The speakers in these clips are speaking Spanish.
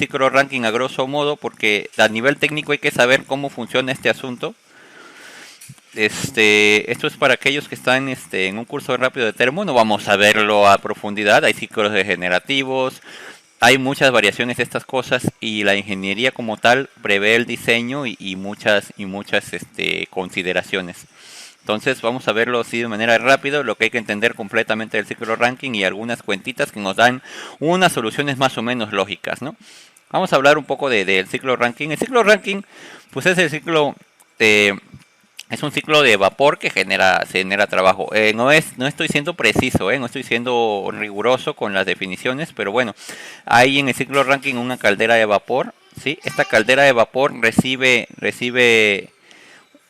ciclo Rankine a grosso modo, porque a nivel técnico hay que saber cómo funciona este asunto. Esto es para aquellos que están en un curso rápido de termo, no vamos a verlo a profundidad, hay ciclos degenerativos, hay muchas variaciones de estas cosas y la ingeniería como tal prevé el diseño y muchas consideraciones. Entonces vamos a verlo así de manera rápida, lo que hay que entender completamente del ciclo Rankine y algunas cuentitas que nos dan unas soluciones más o menos lógicas, ¿no? Vamos a hablar un poco del ciclo Rankine. El ciclo Rankine, pues es el ciclo es un ciclo de vapor que se genera trabajo. No estoy siendo preciso, no estoy siendo riguroso con las definiciones, pero bueno, hay en el ciclo Rankine una caldera de vapor, ¿sí? Esta caldera de vapor recibe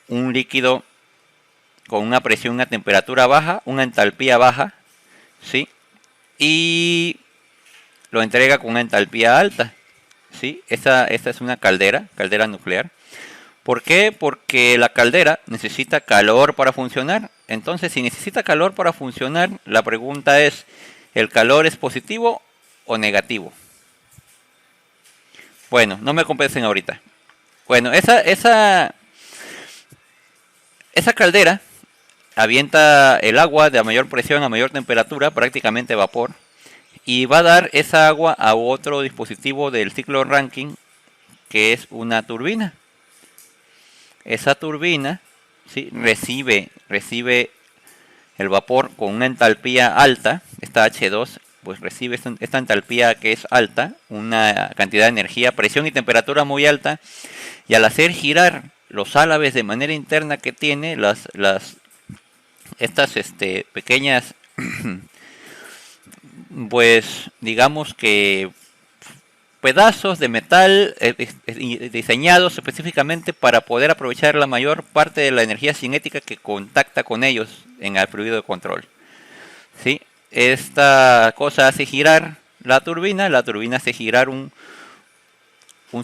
un líquido con una presión, una temperatura baja, una entalpía baja, ¿sí? Y lo entrega con una entalpía alta, ¿sí? Esta es una caldera nuclear. ¿Por qué? Porque la caldera necesita calor para funcionar. Entonces, si necesita calor para funcionar, la pregunta es, ¿el calor es positivo o negativo? Bueno, no me compensen ahorita. Bueno, esa caldera avienta el agua de a mayor presión, a mayor temperatura, prácticamente vapor, y va a dar esa agua a otro dispositivo del ciclo Rankine, que es una turbina. Esa turbina, ¿sí? recibe el vapor con una entalpía alta, esta H2, pues recibe esta entalpía que es alta, una cantidad de energía, presión y temperatura muy alta, y al hacer girar los álabes de manera interna que tiene, estas pequeñas, pues digamos que pedazos de metal diseñados específicamente para poder aprovechar la mayor parte de la energía cinética que contacta con ellos en el fluido de control. ¿Sí? Esta cosa hace girar la turbina hace girar un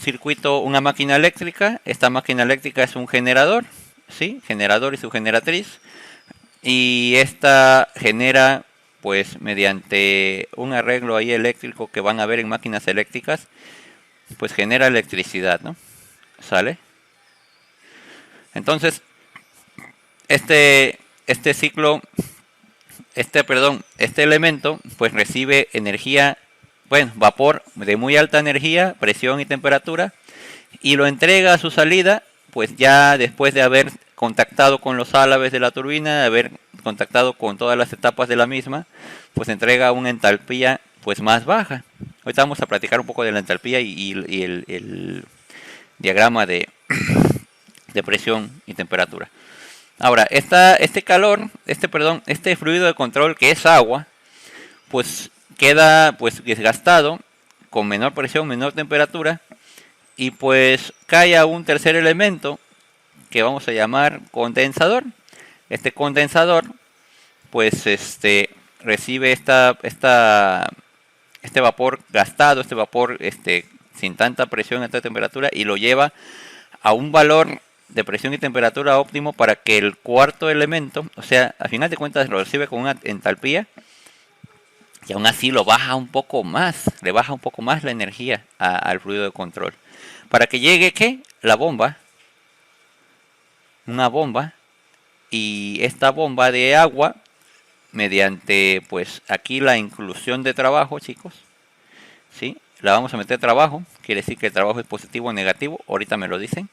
circuito, una máquina eléctrica. Esta máquina eléctrica es un generador, ¿sí? Generador y su generatriz, y esta genera, pues mediante un arreglo ahí eléctrico que van a ver en máquinas eléctricas, pues genera electricidad, ¿no? ¿Sale? Entonces, este elemento, pues recibe energía, bueno, vapor de muy alta energía, presión y temperatura, y lo entrega a su salida, pues ya después de haber contactado con los álabes de la turbina, de haber contactado con todas las etapas de la misma, pues entrega una entalpía pues más baja. Ahorita vamos a platicar un poco de la entalpía y el diagrama de presión y temperatura. Ahora, este fluido de control, que es agua, pues queda pues desgastado, con menor presión, menor temperatura, y pues cae a un tercer elemento que vamos a llamar condensador. Este condensador pues recibe este vapor gastado, este vapor sin tanta presión, alta temperatura, y lo lleva a un valor de presión y temperatura óptimo para que el cuarto elemento, o sea, a final de cuentas lo recibe con una entalpía, y aún así lo baja un poco más, le baja un poco más la energía al fluido de control. Para que llegue, ¿qué? La bomba, una bomba, y esta bomba de agua, mediante, pues aquí la inclusión de trabajo, chicos, ¿sí? La vamos a meter trabajo, quiere decir que el trabajo es positivo o negativo, ahorita me lo dicen.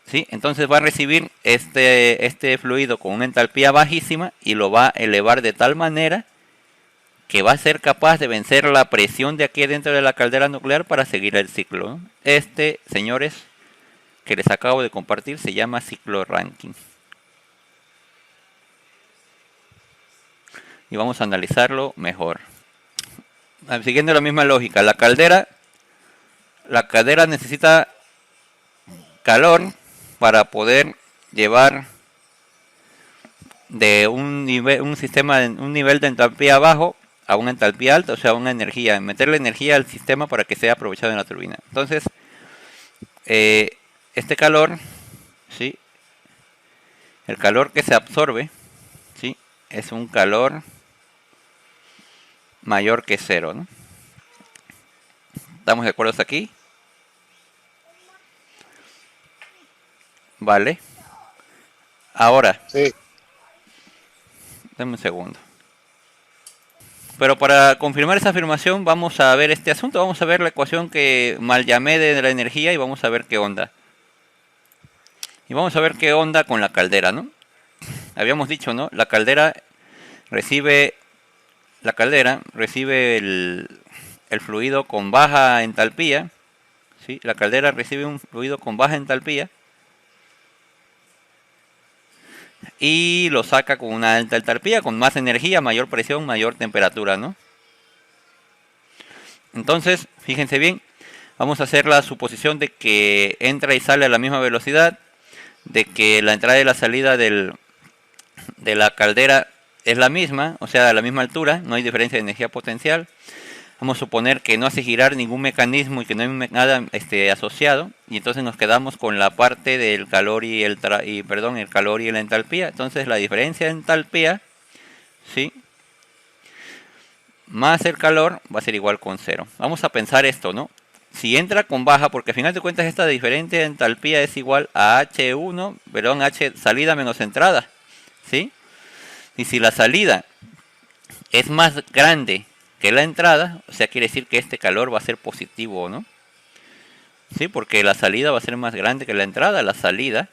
¿Sí? Entonces va a recibir este fluido con una entalpía bajísima y lo va a elevar de tal manera que va a ser capaz de vencer la presión de aquí dentro de la caldera nuclear para seguir el ciclo, ¿no? Señores, que les acabo de compartir, se llama ciclo Rankine. Y vamos a analizarlo mejor. Siguiendo la misma lógica, la caldera necesita calor para poder llevar de un nivel de entalpía bajo a una entalpía alta, o sea, una energía, meterle energía al sistema para que sea aprovechado en la turbina. Entonces, este calor, ¿sí? El calor que se absorbe, ¿sí? Es un calor mayor que cero, ¿no? ¿Estamos de acuerdo hasta aquí? Vale. Ahora, Sí. dame un segundo. Pero para confirmar esa afirmación vamos a ver este asunto, vamos a ver la ecuación que mal llamé de la energía y vamos a ver qué onda. Y vamos a ver qué onda con la caldera, ¿no? Habíamos dicho, ¿no? La caldera recibe el fluido con baja entalpía, ¿sí? La caldera recibe un fluido con baja entalpía y lo saca con una alta entalpía, con más energía, mayor presión, mayor temperatura, ¿no? Entonces, fíjense bien, vamos a hacer la suposición de que entra y sale a la misma velocidad, de que la entrada y la salida de la caldera es la misma, o sea, a la misma altura, no hay diferencia de energía potencial. Vamos a suponer que no hace girar ningún mecanismo y que no hay nada asociado, y entonces nos quedamos con la parte del calor y el calor y la entalpía. Entonces la diferencia de entalpía, ¿sí?, más el calor va a ser igual con cero. Vamos a pensar esto, ¿no? Si entra con baja, porque al final de cuentas esta diferencia de entalpía es igual a H1, H salida menos entrada, ¿sí? Y si la salida es más grande que la entrada, o sea, quiere decir que este calor va a ser positivo, ¿no? Sí, porque la salida va a ser más grande que la entrada. La salida,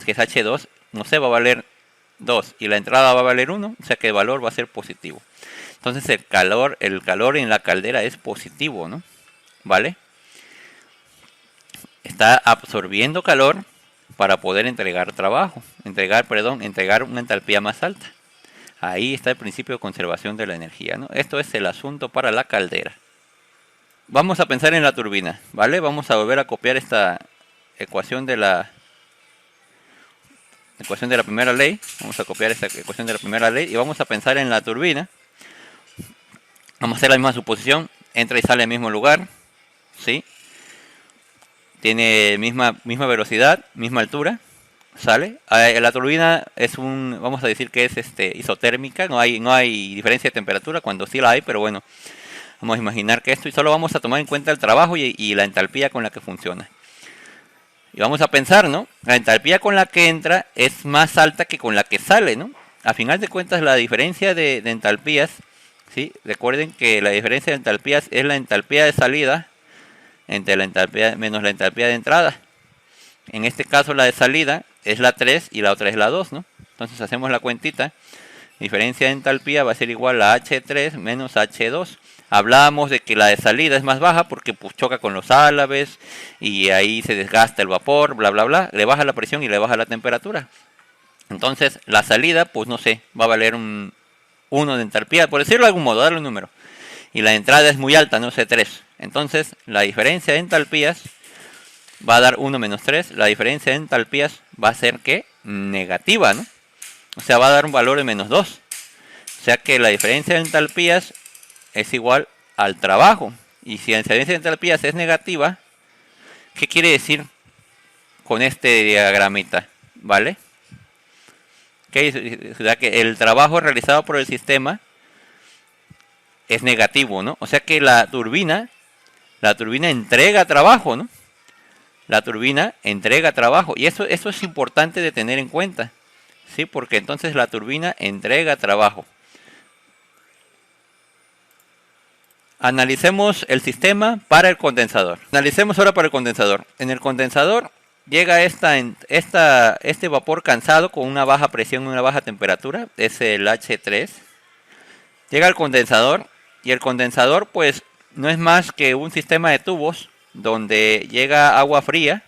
que es H2, no sé, va a valer 2 y la entrada va a valer 1, o sea que el valor va a ser positivo. Entonces el calor en la caldera es positivo, ¿no? ¿Vale? Está absorbiendo calor para poder entregar una entalpía más alta. Ahí está el principio de conservación de la energía, ¿no? Esto es el asunto para la caldera. Vamos a pensar en la turbina, ¿vale? Vamos a volver a copiar esta ecuación de la primera ley. Vamos a copiar esta ecuación de la primera ley y vamos a pensar en la turbina. Vamos a hacer la misma suposición. Entra y sale al mismo lugar, ¿sí? Tiene misma velocidad, misma altura, ¿sale? La turbina vamos a decir que es isotérmica, no hay diferencia de temperatura, cuando sí la hay, pero bueno, vamos a imaginar que esto, y solo vamos a tomar en cuenta el trabajo y la entalpía con la que funciona. Y vamos a pensar, ¿no? La entalpía con la que entra es más alta que con la que sale, ¿no? A final de cuentas la diferencia de entalpías, ¿sí? Recuerden que la diferencia de entalpías es la entalpía de salida entre la entalpía menos la entalpía de entrada. En este caso la de salida es la 3 y la otra es la 2, ¿no? Entonces hacemos la cuentita. Diferencia de entalpía va a ser igual a H3 menos H2. Hablábamos de que la de salida es más baja porque pues choca con los álabes y ahí se desgasta el vapor, bla bla bla. Le baja la presión y le baja la temperatura. Entonces la salida, pues no sé, va a valer un 1 de entalpía, por decirlo de algún modo, darle un número. Y la entrada es muy alta, no sé, 3. Entonces la diferencia de entalpías va a dar 1 menos 3. La diferencia de entalpías va a ser que negativa, ¿no? O sea, va a dar un valor de menos 2. O sea que la diferencia de entalpías es igual al trabajo. Y si la diferencia de entalpías es negativa, ¿qué quiere decir con este diagramita? ¿Vale? O sea que el trabajo realizado por el sistema es negativo, ¿no? O sea que la turbina entrega trabajo, ¿no? La turbina entrega trabajo. Y eso es importante de tener en cuenta, ¿sí? Porque entonces la turbina entrega trabajo. Analicemos el sistema para el condensador. Analicemos ahora para el condensador. En el condensador llega este vapor cansado con una baja presión y una baja temperatura. Es el H3. Llega al condensador y el condensador pues no es más que un sistema de tubos donde llega agua fría,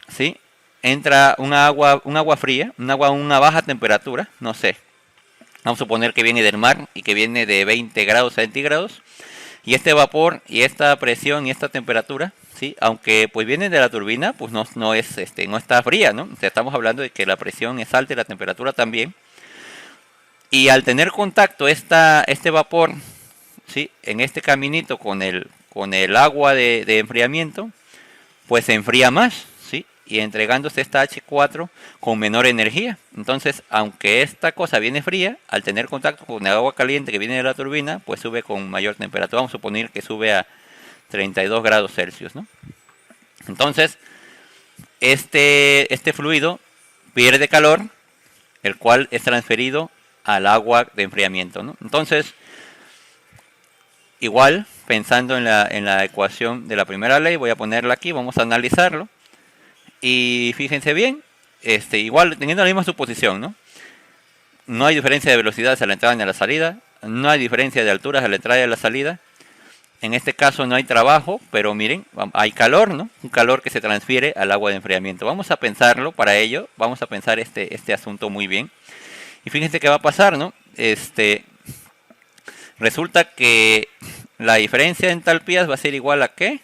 ¿sí? Entra un agua fría, un agua a una baja temperatura, no sé. Vamos a suponer que viene del mar y que viene de 20 grados centígrados. Y este vapor y esta presión y esta temperatura, ¿sí? Aunque pues viene de la turbina, pues no está fría, ¿no? O sea, estamos hablando de que la presión es alta y la temperatura también. Y al tener contacto este vapor, ¿sí?, en este caminito con el agua de enfriamiento, pues se enfría más, ¿sí? y entregándose esta H4 con menor energía. Entonces, aunque esta cosa viene fría, al tener contacto con el agua caliente que viene de la turbina, pues sube con mayor temperatura. Vamos a suponer que sube a 32 grados Celsius, ¿no? Entonces, este fluido pierde calor, el cual es transferido al agua de enfriamiento, ¿no? Entonces, igual, pensando en la ecuación de la primera ley, voy a ponerla aquí, vamos a analizarlo. Y fíjense bien, igual teniendo la misma suposición, ¿no? No hay diferencia de velocidades a la entrada ni a la salida, no hay diferencia de alturas a la entrada y a la salida. En este caso no hay trabajo, pero miren, hay calor, ¿no? Un calor que se transfiere al agua de enfriamiento. Vamos a pensarlo para ello, vamos a pensar este asunto muy bien. Y fíjense qué va a pasar, ¿no? Resulta que la diferencia de entalpías va a ser igual a ¿qué?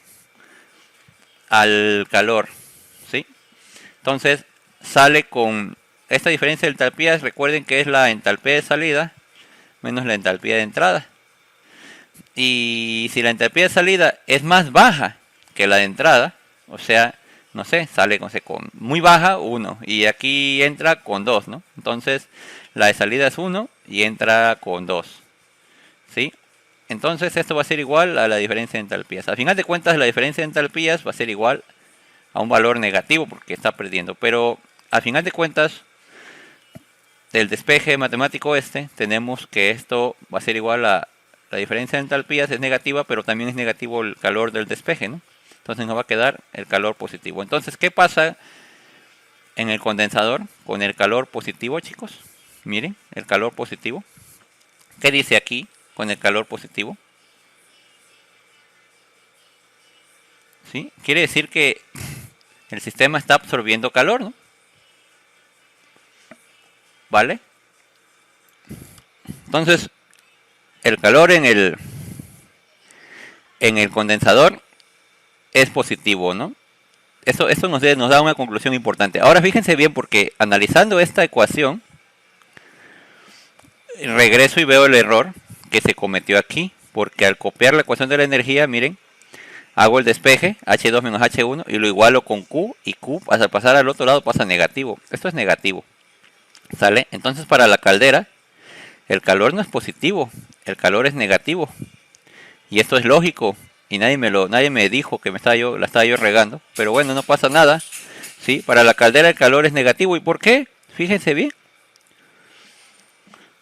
Al calor, ¿sí? Entonces sale con esta diferencia de entalpías, recuerden que es la entalpía de salida menos la entalpía de entrada. Y si la entalpía de salida es más baja que la de entrada, o sea, no sé, sale con muy baja 1 y aquí entra con 2, ¿no? Entonces la de salida es 1 y entra con 2, ¿sí? Entonces esto va a ser igual a la diferencia de entalpías. Al final de cuentas la diferencia de entalpías va a ser igual a un valor negativo porque está perdiendo. Pero al final de cuentas del despeje matemático tenemos que esto va a ser igual a la diferencia de entalpías es negativa, pero también es negativo el calor del despeje, ¿no? Entonces nos va a quedar el calor positivo. Entonces, ¿qué pasa en el condensador con el calor positivo, chicos? Miren, el calor positivo. ¿Qué dice aquí con el calor positivo? ¿Sí? Quiere decir que el sistema está absorbiendo calor, ¿no? ¿Vale? Entonces, el calor en el condensador es positivo, ¿no? Eso nos da una conclusión importante. Ahora fíjense bien porque analizando esta ecuación, regreso y veo el error que se cometió aquí. Porque al copiar la ecuación de la energía, miren, hago el despeje, H2 menos H1, y lo igualo con Q, y Q al pasar al otro lado pasa negativo. Esto es negativo, ¿sale? Entonces para la caldera, el calor no es positivo, el calor es negativo. Y esto es lógico, y nadie me dijo que la estaba yo regando, pero bueno, no pasa nada, ¿sí? Para la caldera el calor es negativo, ¿y por qué? Fíjense bien.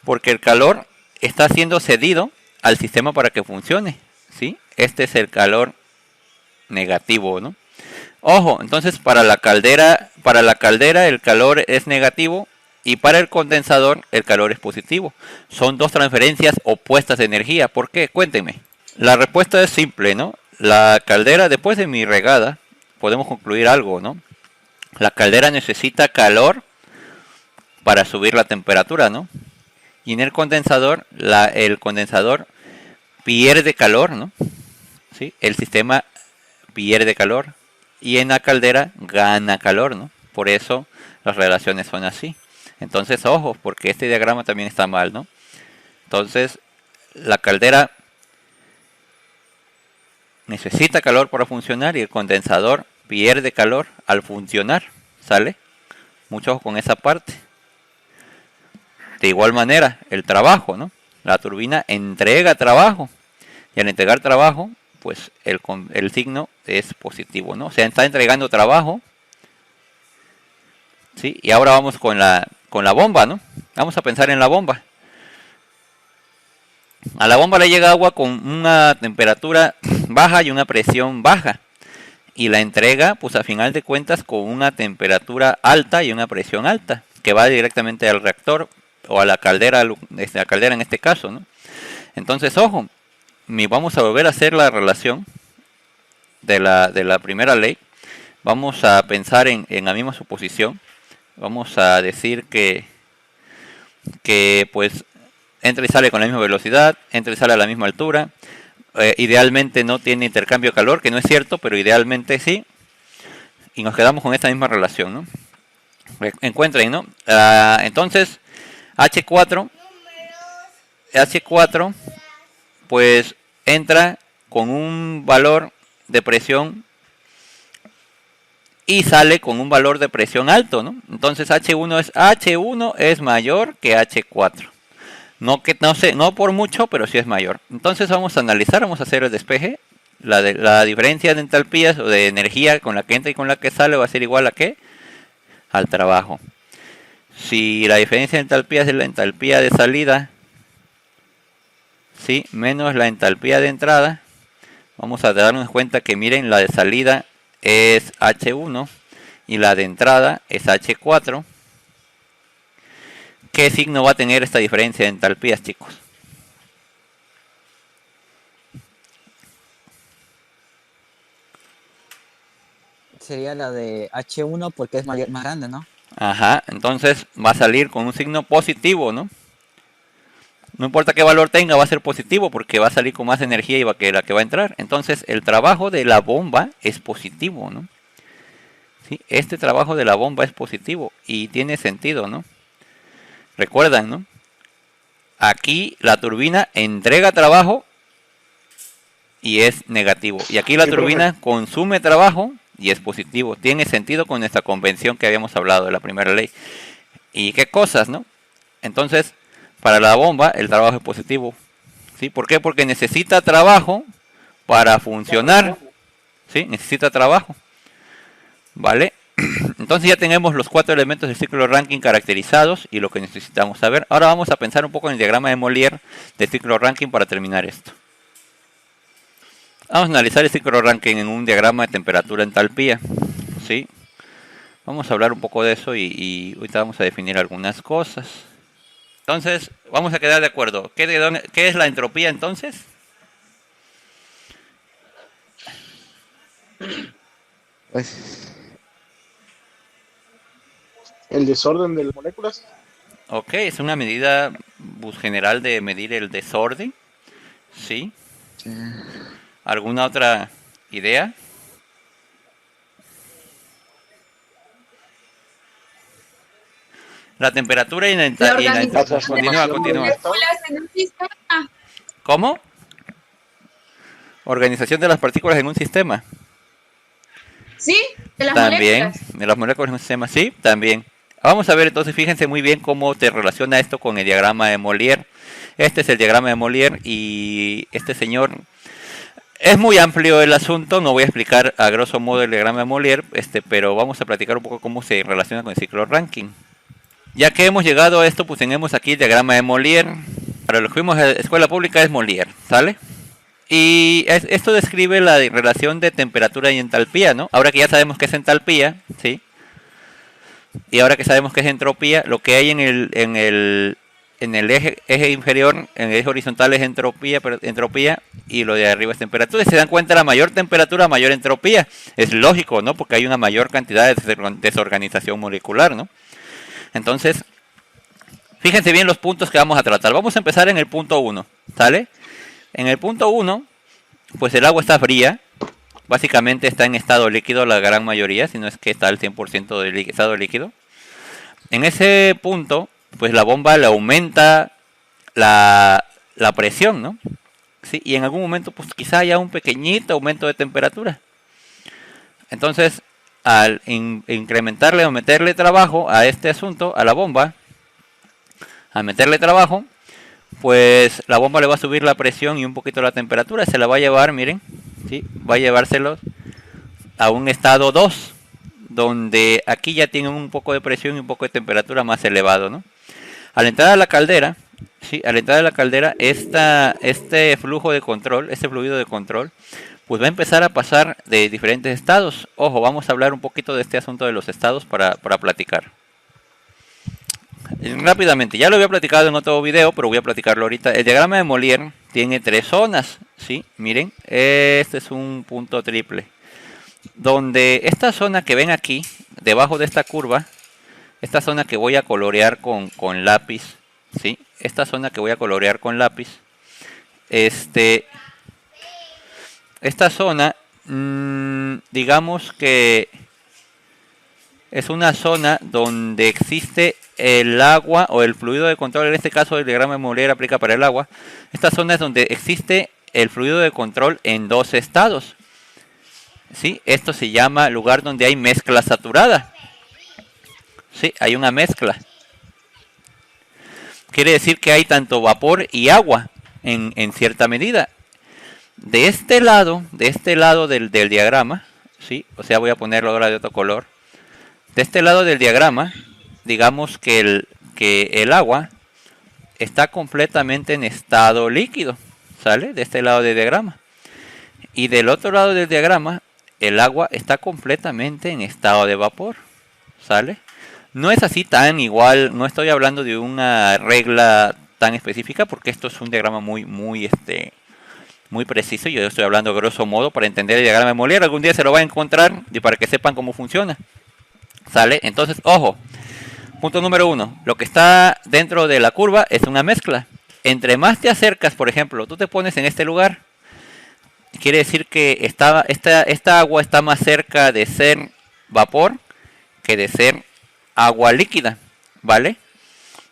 Porque el calor está siendo cedido al sistema para que funcione, ¿sí? Este es el calor negativo, ¿no? Ojo, entonces para la caldera el calor es negativo y para el condensador el calor es positivo. Son dos transferencias opuestas de energía. ¿Por qué? Cuéntenme. La respuesta es simple, ¿no? La caldera, después de mi regada, podemos concluir algo, ¿no? La caldera necesita calor para subir la temperatura, ¿no? Y en el condensador, el condensador pierde calor, ¿no? ¿Sí? El sistema pierde calor y en la caldera gana calor, ¿no? Por eso las relaciones son así. Entonces, ojo, porque este diagrama también está mal, ¿no? Entonces, la caldera necesita calor para funcionar y el condensador pierde calor al funcionar, ¿sale? Mucho ojo con esa parte. De igual manera, el trabajo, ¿no? La turbina entrega trabajo y al entregar trabajo, pues el signo es positivo, ¿no? O sea, está entregando trabajo, ¿sí? Y ahora vamos con la bomba, ¿no? Vamos a pensar en la bomba. A la bomba le llega agua con una temperatura baja y una presión baja. Y la entrega, pues a final de cuentas, con una temperatura alta y una presión alta, que va directamente al reactor o a la caldera en este caso, ¿no? Entonces, ojo, vamos a volver a hacer la relación de la primera ley. Vamos a pensar en la misma suposición. Vamos a decir que pues entra y sale con la misma velocidad, entra y sale a la misma altura. Idealmente no tiene intercambio de calor, que no es cierto, pero idealmente sí. Y nos quedamos con esta misma relación, ¿no? Encuentren, ¿no? Entonces, H4, pues entra con un valor de presión y sale con un valor de presión alto, ¿no? Entonces H1 es mayor que H4. No que no sé, no por mucho, pero sí es mayor. Entonces vamos a analizar, vamos a hacer el despeje. La diferencia de entalpías o de energía con la que entra y con la que sale va a ser igual a ¿qué? Al trabajo. Si la diferencia de entalpías es la entalpía de salida, ¿sí? Menos la entalpía de entrada, vamos a darnos cuenta que miren, la de salida es H1 y la de entrada es H4. ¿Qué signo va a tener esta diferencia de entalpías, chicos? Sería la de H1 porque es más grande, ¿no? Ajá, entonces va a salir con un signo positivo, ¿no? No importa qué valor tenga, va a ser positivo porque va a salir con más energía que la que va a entrar. Entonces el trabajo de la bomba es positivo, ¿no? ¿Sí? Este trabajo de la bomba es positivo y tiene sentido, ¿no? Recuerdan, ¿no? Aquí la turbina entrega trabajo y es negativo. Y aquí la turbina consume trabajo y es positivo. Tiene sentido con esta convención que habíamos hablado de la primera ley. ¿Y qué cosas, no? Entonces, para la bomba el trabajo es positivo. ¿Sí? ¿Por qué? Porque necesita trabajo para funcionar. ¿Sí? Necesita trabajo. ¿Vale? Entonces ya tenemos los 4 elementos del ciclo Rankine caracterizados y lo que necesitamos saber. Ahora vamos a pensar un poco en el diagrama de Molière del ciclo Rankine para terminar esto. Vamos a analizar el ciclo Rankine en un diagrama de temperatura-entalpía. ¿Sí? Vamos a hablar un poco de eso y ahorita vamos a definir algunas cosas. Entonces, vamos a quedar de acuerdo. ¿Qué es la entropía entonces? Pues, el desorden de las moléculas. Ok, es una medida general de medir el desorden. ¿Sí? Sí. ¿Alguna otra idea? La temperatura y la continúa. Moléculas en un sistema. ¿Cómo? Organización de las partículas en un sistema. ¿Sí? De las También, moléculas. de las moléculas en un sistema, sí, también. Vamos a ver entonces, fíjense muy bien cómo te relaciona esto con el diagrama de Molière. Este es el diagrama de Molière y este señor... Es muy amplio el asunto, no voy a explicar a grosso modo el diagrama de Molière, pero vamos a platicar un poco cómo se relaciona con el ciclo Rankine. Ya que hemos llegado a esto, pues tenemos aquí el diagrama de Molière. Para los que fuimos a la escuela pública es Molière, ¿sale? Y esto describe la relación de temperatura y entalpía, ¿no? Ahora que ya sabemos qué es entalpía, ¿sí? Y ahora que sabemos qué es entropía, lo que hay en el eje inferior, en el eje horizontal es entropía y lo de arriba es temperatura. Y se dan cuenta, la mayor temperatura, mayor entropía. Es lógico, ¿no? Porque hay una mayor cantidad de desorganización molecular, ¿no? Entonces, fíjense bien los puntos que vamos a tratar. Vamos a empezar en el punto 1, ¿sale? En el punto 1, pues el agua está fría. Básicamente está en estado líquido la gran mayoría, si no es que está al 100% de estado líquido. En ese punto, pues la bomba le aumenta la presión, ¿no? ¿Sí? Y en algún momento, pues quizá haya un pequeñito aumento de temperatura. Entonces, al incrementarle o meterle trabajo a este asunto, a la bomba, al meterle trabajo, pues la bomba le va a subir la presión y un poquito la temperatura, se la va a llevar, miren, ¿sí? Va a llevárselo a un estado 2, donde aquí ya tienen un poco de presión y un poco de temperatura más elevado, ¿no? Al entrar a la caldera, ¿sí? Al entrar a la caldera, este flujo de control, este fluido de control, pues va a empezar a pasar de diferentes estados. Ojo, vamos a hablar un poquito de este asunto de los estados para platicar. Rápidamente, ya lo había platicado en otro video, pero voy a platicarlo ahorita. El diagrama de Molière tiene 3 zonas, ¿sí? Miren, este es un punto triple. Donde esta zona que ven aquí, debajo de esta curva, esta zona que voy a colorear con lápiz, ¿sí? Esta zona que voy a colorear con lápiz, esta zona, digamos que es una zona donde existe el agua o el fluido de control. En este caso el diagrama de Molière aplica para el agua. Esta zona es donde existe el fluido de control en 2 estados. ¿sí? Esto se llama lugar donde hay mezcla saturada. Sí, hay una mezcla. Quiere decir que hay tanto vapor y agua en cierta medida. De este lado del diagrama, ¿sí? O sea, voy a ponerlo ahora de otro color. De este lado del diagrama, digamos que el agua está completamente en estado líquido, ¿sale? De este lado del diagrama. Y del otro lado del diagrama, el agua está completamente en estado de vapor, ¿sale? No es así tan igual, no estoy hablando de una regla tan específica porque esto es un diagrama muy preciso. Yo estoy hablando grosso modo para entender el diagrama de Molière. Algún día se lo va a encontrar y para que sepan cómo funciona, ¿sale? Entonces, ojo, punto número 1, lo que está dentro de la curva es una mezcla. Entre más te acercas, por ejemplo, tú te pones en este lugar, quiere decir que esta agua está más cerca de ser vapor que de ser agua líquida, ¿vale?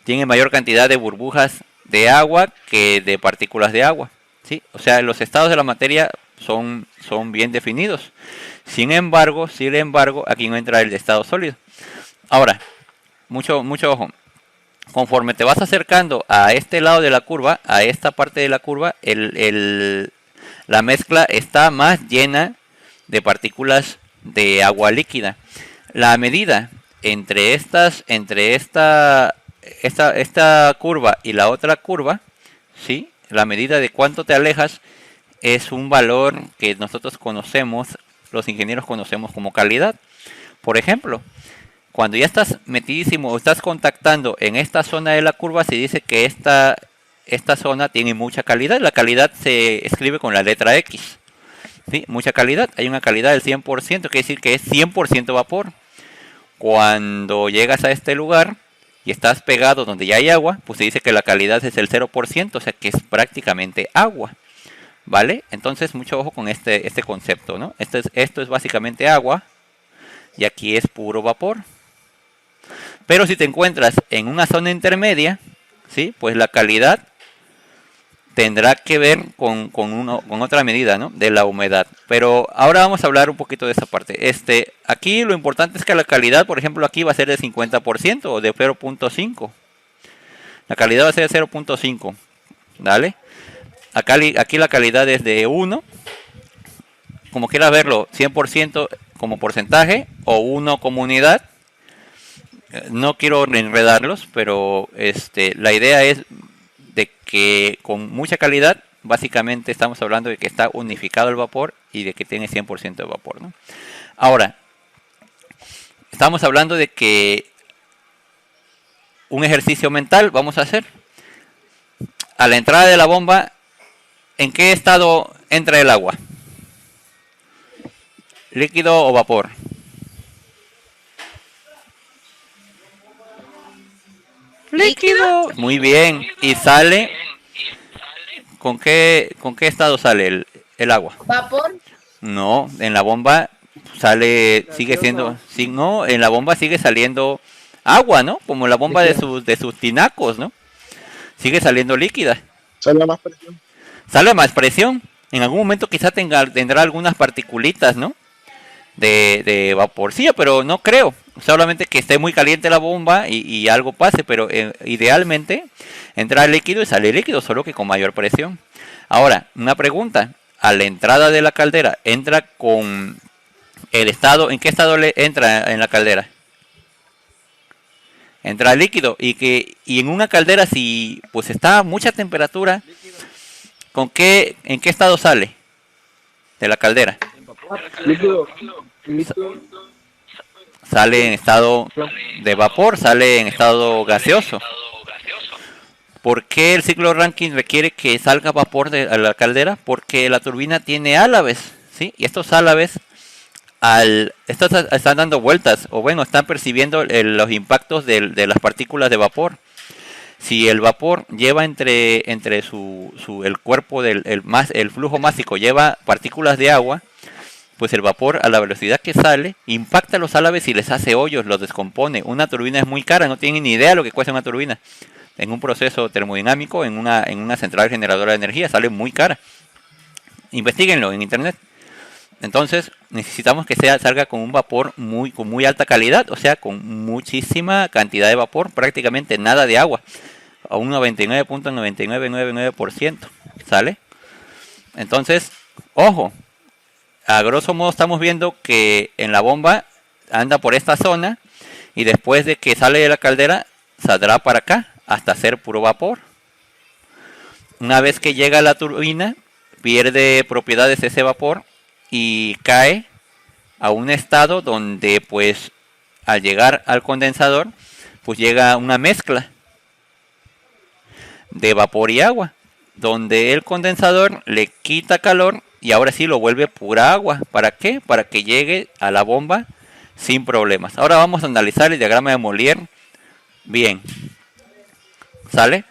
Tiene mayor cantidad de burbujas de agua que de partículas de agua, ¿sí? O sea, los estados de la materia son bien definidos. Sin embargo, aquí no entra el de estado sólido. Ahora, mucho ojo. Conforme te vas acercando a este lado de la curva, a esta parte de la curva, la mezcla está más llena de partículas de agua líquida. La medida entre esta curva y la otra curva, ¿sí? La medida de cuánto te alejas es un valor que nosotros conocemos, los ingenieros conocemos como calidad. Por ejemplo, cuando ya estás metidísimo o estás contactando en esta zona de la curva, se dice que esta zona tiene mucha calidad. La calidad se escribe con la letra X, ¿sí? Mucha calidad. Hay una calidad del 100%, quiere decir que es 100% vapor. Cuando llegas a este lugar y estás pegado donde ya hay agua, pues se dice que la calidad es el 0%, o sea que es prácticamente agua, ¿vale? Entonces mucho ojo con este concepto, ¿no? Esto es básicamente agua y aquí es puro vapor. Pero si te encuentras en una zona intermedia, ¿sí? Pues la calidad tendrá que ver con otra medida, ¿no? De la humedad. Pero ahora vamos a hablar un poquito de esa parte. Aquí lo importante es que la calidad, por ejemplo, aquí va a ser de 50% o de 0.5. La calidad va a ser de 0.5. ¿Vale? Aquí la calidad es de 1. Como quieras verlo, 100% como porcentaje o 1 como unidad. No quiero enredarlos, pero la idea es de que con mucha calidad, básicamente estamos hablando de que está unificado el vapor y de que tiene 100% de vapor, ¿no? Ahora, estamos hablando de que un ejercicio mental vamos a hacer. A la entrada de la bomba, ¿en qué estado entra el agua? ¿Líquido o vapor? Líquido. Muy bien. ¿Y sale? ¿Con qué estado sale el agua? Vapor. No, en la bomba sigue siendo, sí, no, en la bomba sigue saliendo agua, ¿no? Como la bomba de sus tinacos, ¿no? Sigue saliendo líquida. Sale a más presión. Sale a más presión. En algún momento quizá tendrá algunas particulitas, ¿no? De vaporcillo, pero no creo. Solamente que esté muy caliente la bomba y algo pase, pero idealmente entra líquido y sale líquido, solo que con mayor presión. Ahora, una pregunta. A la entrada de la caldera, ¿entra con el estado? ¿En qué estado entra en la caldera? Entra líquido. Y en una caldera, si pues está a mucha temperatura, ¿en qué estado sale de la caldera? Líquido. Sale en estado de vapor, sale en estado gaseoso. ¿Por qué el ciclo Rankine requiere que salga vapor de la caldera? Porque la turbina tiene álabes, ¿sí? Y estos álabes están dando vueltas, o bueno, están percibiendo los impactos de las partículas de vapor. Si el vapor lleva entre el cuerpo el flujo másico lleva partículas de agua, pues el vapor a la velocidad que sale impacta los álabes y les hace hoyos, los descompone. Una turbina es muy cara, no tienen ni idea lo que cuesta una turbina. En un proceso termodinámico, en una central generadora de energía, sale muy cara. Investíguenlo en internet. Entonces necesitamos que salga con un vapor con muy alta calidad, o sea, con muchísima cantidad de vapor, prácticamente nada de agua, a un 99.9999%, ¿sale? Entonces, ojo, a grosso modo estamos viendo que en la bomba anda por esta zona y después de que sale de la caldera saldrá para acá hasta hacer puro vapor. Una vez que llega a la turbina, pierde propiedades ese vapor y cae a un estado donde pues al llegar al condensador pues llega una mezcla de vapor y agua, donde el condensador le quita calor y ahora sí lo vuelve pura agua. ¿Para qué? Para que llegue a la bomba sin problemas. Ahora vamos a analizar el diagrama de Molière bien. ¿Sale?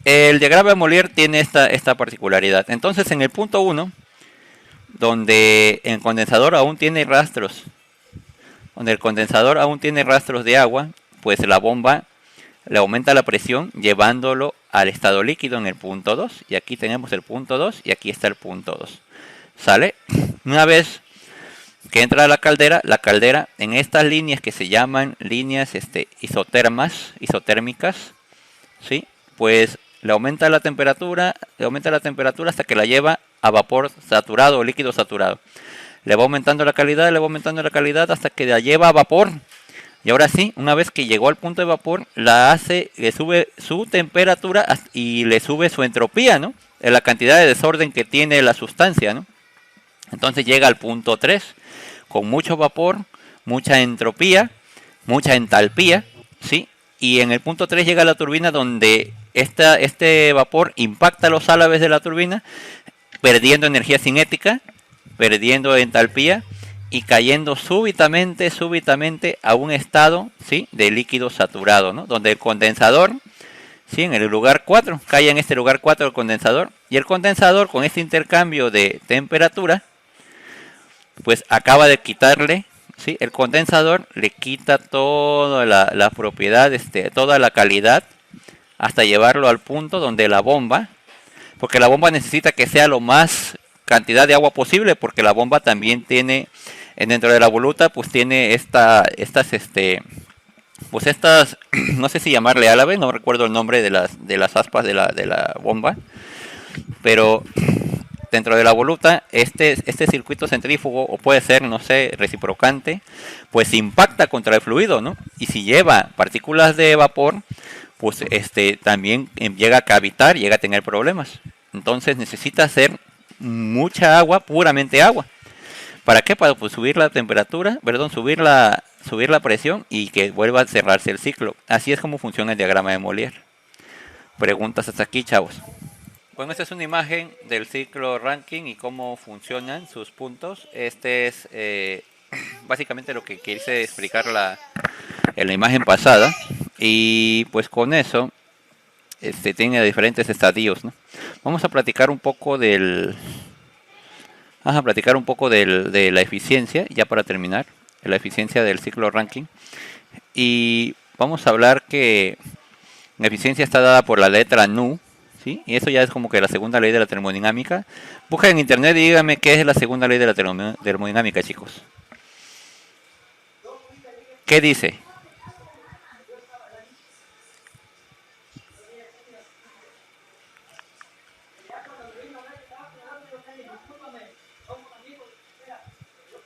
El diagrama de Molière tiene esta particularidad. Entonces en el punto 1, donde el condensador aún tiene rastros, de agua, pues la bomba le aumenta la presión llevándolo al estado líquido en el punto 2. Y aquí tenemos el punto 2 y aquí está el punto 2. ¿Sale? Una vez que entra a la caldera en estas líneas que se llaman líneas isotérmicas, ¿sí? Pues le aumenta la temperatura hasta que la lleva a vapor saturado o líquido saturado. Le va aumentando la calidad hasta que la lleva a vapor. Y ahora sí, una vez que llegó al punto de vapor, le sube su temperatura y le sube su entropía, ¿no? La cantidad de desorden que tiene la sustancia, ¿no? Entonces llega al punto 3 con mucho vapor, mucha entropía, mucha entalpía, ¿sí? Y en el punto 3 llega la turbina donde este vapor impacta los álabes de la turbina, perdiendo energía cinética, perdiendo entalpía y cayendo súbitamente a un estado, ¿sí?, de líquido saturado, ¿no? Donde el condensador, ¿sí?, en el lugar 4, cae en este lugar 4 el condensador, y el condensador con este intercambio de temperatura, pues acaba de quitarle, ¿sí?, el condensador le quita toda la propiedad, toda la calidad, hasta llevarlo al punto donde la bomba, porque la bomba necesita que sea lo más cantidad de agua posible, porque la bomba también tiene, dentro de la voluta, pues tiene no sé si llamarle álabe, no recuerdo el nombre de las aspas de la bomba, pero dentro de la voluta, este circuito centrífugo, o puede ser, no sé, reciprocante, pues impacta contra el fluido, ¿no? Y si lleva partículas de vapor, pues también llega a cavitar, llega a tener problemas. Entonces necesita hacer mucha agua, puramente agua. ¿Para qué? Para pues, subir la temperatura, subir la presión y que vuelva a cerrarse el ciclo. Así es como funciona el diagrama de Molière. Preguntas hasta aquí, chavos. Bueno, esta es una imagen del ciclo Rankine y cómo funcionan sus puntos. Este es básicamente lo que quise explicar en la imagen pasada. Y pues con eso tiene diferentes estadios, ¿no? Vamos a platicar un poco de la eficiencia, ya para terminar, la eficiencia del ciclo Rankine. Y vamos a hablar que la eficiencia está dada por la letra nu, ¿sí? Y eso ya es como que la segunda ley de la termodinámica. Busquen en internet y díganme qué es la segunda ley de la termodinámica, chicos. ¿Qué dice?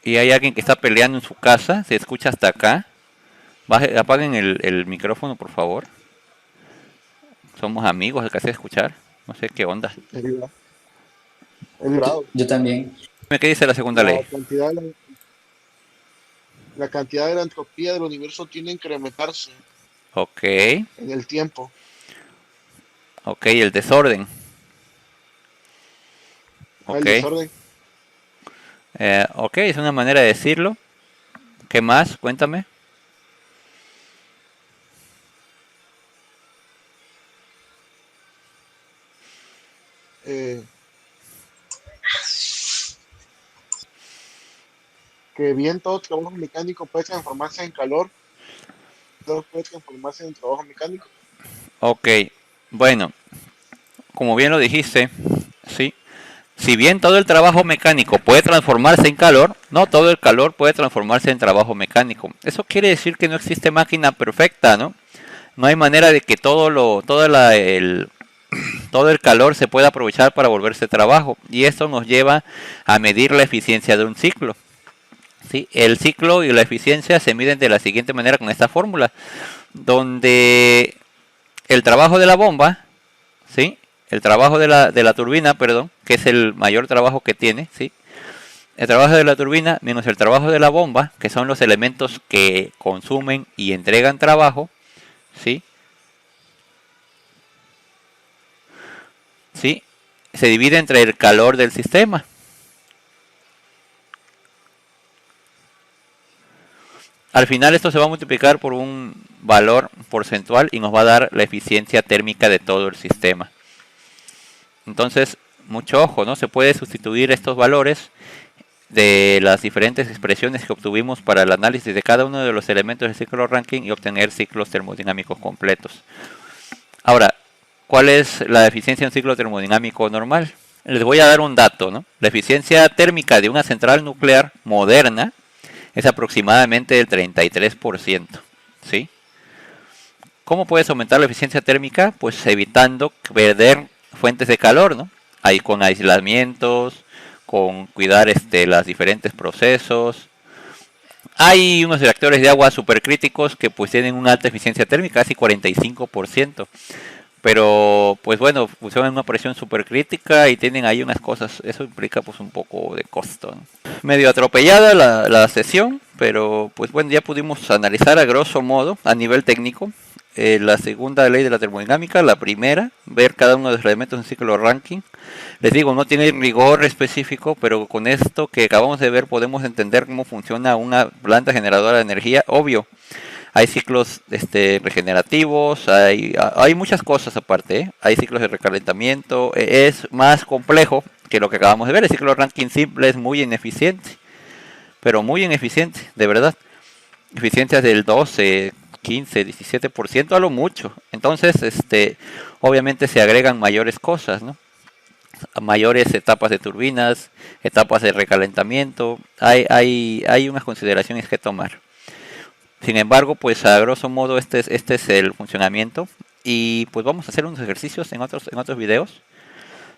Y hay alguien que está peleando en su casa, se escucha hasta acá. Apaguen el micrófono, por favor. Somos amigos, alcancé a escuchar. No sé qué onda. Es grado. Yo también. ¿Qué dice la segunda ley? La cantidad de la entropía del universo tiene que incrementarse Ok. en el tiempo. Ok, el desorden. Ok. El desorden. Ok, es una manera de decirlo. ¿Qué más? Cuéntame. Que bien todo trabajo mecánico puede transformarse en calor, todo puede transformarse en trabajo mecánico. Ok, bueno, como bien lo dijiste, sí, Si bien todo el trabajo mecánico puede transformarse en calor, no todo el calor puede transformarse en trabajo mecánico. Eso quiere decir que no existe máquina perfecta, ¿no? No hay manera de que todo el calor se pueda aprovechar para volverse trabajo. Y esto nos lleva a medir la eficiencia de un ciclo. ¿Sí? El ciclo y la eficiencia se miden de la siguiente manera con esta fórmula, donde el trabajo de la bomba, ¿sí? El trabajo de la turbina, perdón, que es el mayor trabajo que tiene, ¿sí? El trabajo de la turbina menos el trabajo de la bomba, que son los elementos que consumen y entregan trabajo, ¿sí? ¿Sí? Se divide entre el calor del sistema. Al final esto se va a multiplicar por un valor porcentual y nos va a dar la eficiencia térmica de todo el sistema. Entonces, mucho ojo, ¿no? Se puede sustituir estos valores de las diferentes expresiones que obtuvimos para el análisis de cada uno de los elementos del ciclo Rankine y obtener ciclos termodinámicos completos. Ahora, ¿cuál es la eficiencia de un ciclo termodinámico normal? Les voy a dar un dato, ¿no? La eficiencia térmica de una central nuclear moderna es aproximadamente del 33%, ¿sí? ¿Cómo puedes aumentar la eficiencia térmica? Pues evitando perder fuentes de calor, ¿no? Ahí con aislamientos, con cuidar los diferentes procesos. Hay unos reactores de agua supercríticos que pues tienen una alta eficiencia térmica, casi 45%. Pero pues bueno, funcionan en una presión supercrítica y tienen ahí unas cosas. Eso implica pues un poco de costo, ¿no? Medio atropellada la sesión, pero pues bueno, ya pudimos analizar a grosso modo, a nivel técnico, la segunda ley de la termodinámica, la primera, ver cada uno de los elementos del ciclo Rankine. Les digo, no tiene rigor específico, pero con esto que acabamos de ver podemos entender cómo funciona una planta generadora de energía. Obvio, hay ciclos regenerativos, hay muchas cosas aparte, ¿eh? Hay ciclos de recalentamiento, es más complejo que lo que acabamos de ver. El ciclo Rankine simple es muy ineficiente, pero muy ineficiente, de verdad. Eficiencias del 12, 15, 17% a lo mucho. Entonces, obviamente se agregan mayores cosas, ¿no? Mayores etapas de turbinas, etapas de recalentamiento, hay unas consideraciones que tomar. Sin embargo, pues a grosso modo este es el funcionamiento y pues vamos a hacer unos ejercicios en otros videos.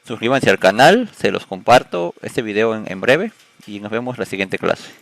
Suscríbanse al canal, se los comparto este video en breve y nos vemos la siguiente clase.